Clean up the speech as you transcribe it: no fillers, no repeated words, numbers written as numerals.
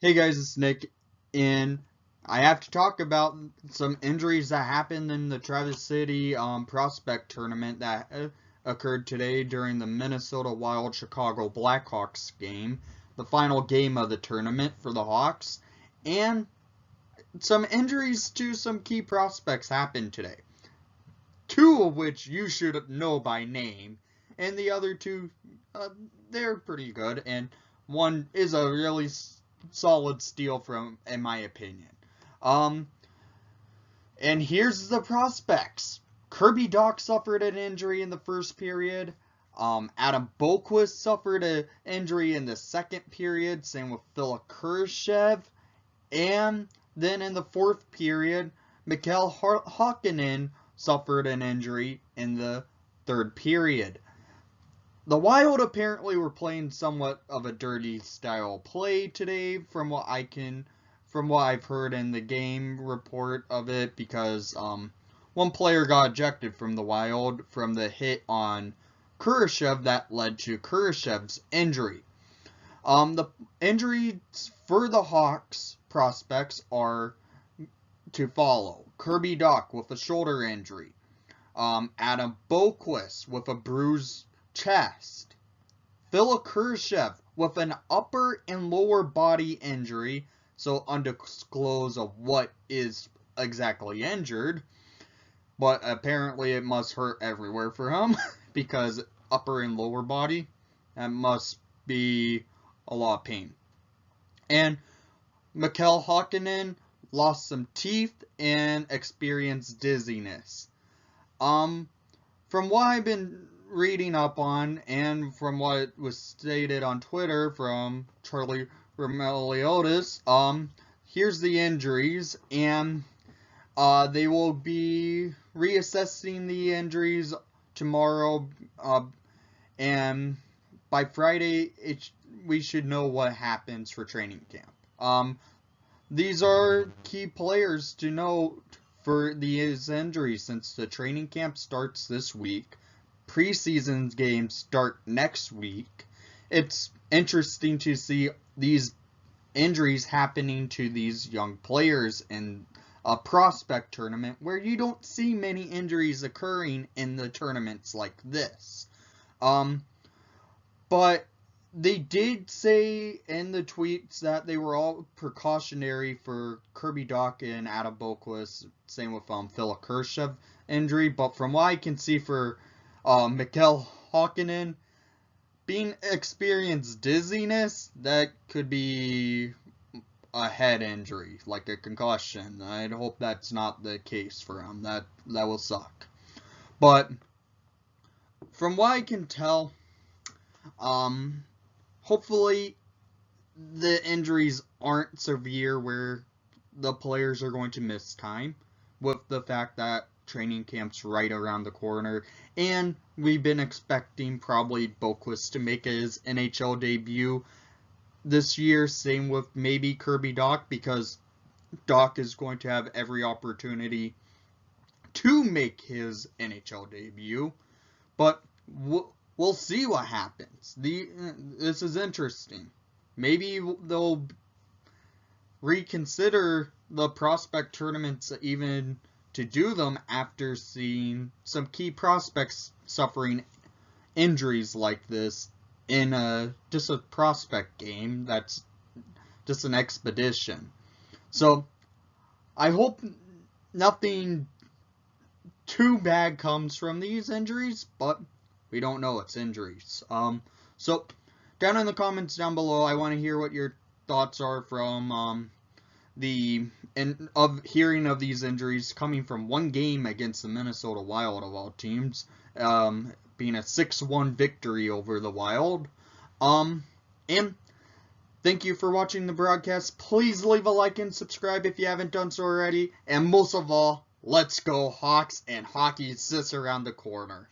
Hey guys, it's Nick, and I have to talk about some injuries that happened in the Traverse City prospect tournament that occurred today during the Minnesota Wild Chicago Blackhawks game, the final game of the tournament for the Hawks, and some injuries to some key prospects happened today. Two of which you should know by name, and the other two, they're pretty good, and one is a really solid steal in my opinion. Um, and here's the prospects. Kirby Dach suffered an injury in the first period. Adam Boqvist suffered an injury in the second period. Same with Philip Kurashev. And then in the fourth period, Mikael Hakkinen suffered an injury in the third period. The Wild apparently were playing somewhat of a dirty style play today from what I've heard in the game report of it, because one player got ejected from the Wild from the hit on Kurashev that led to Kurashev's injury. The injuries for the Hawks prospects are to follow. Kirby Dach with a shoulder injury. Adam Boqvist with a bruised chest. Philip Kurashev with an upper and lower body injury, so undisclosed of what is exactly injured, but apparently it must hurt everywhere for him because upper and lower body, that must be a lot of pain. And Mikael Hakkinen lost some teeth and experienced dizziness. From what I've been reading up on, and from what was stated on Twitter from Charlie Roumeliotis, here's the injuries, and they will be reassessing the injuries tomorrow, and by Friday we should know what happens for training camp. These are key players to note for these injuries since the training camp starts this week. Preseason games start next week. It's interesting to see these injuries happening to these young players in a prospect tournament where you don't see many injuries occurring in the tournaments like this. But they did say in the tweets that they were all precautionary for Kirby Dach and Adam Boqvist, same with Philip Kurashev injury, but from what I can see for Mikael Hakkinen being experienced dizziness, that could be a head injury, like a concussion. I'd hope that's not the case for him. That will suck. But from what I can tell, hopefully the injuries aren't severe where the players are going to miss time, with the fact that training camp's right around the corner, and we've been expecting probably Boqvist to make his NHL debut this year, same with maybe Kirby Dach, because Dach is going to have every opportunity to make his NHL debut, but we'll see what happens. This is interesting. Maybe they'll reconsider the prospect tournaments even to do them after seeing some key prospects suffering injuries like this in just a prospect game that's just an expedition. So I hope nothing too bad comes from these injuries, but we don't know it's injuries. So down in the comments down below, I want to hear what your thoughts are from hearing of these injuries coming from one game against the Minnesota Wild of all teams, being a 6-1 victory over the Wild. And thank you for watching the broadcast. Please leave a like and subscribe if you haven't done so already. And most of all, let's go Hawks, and hockey sits around the corner.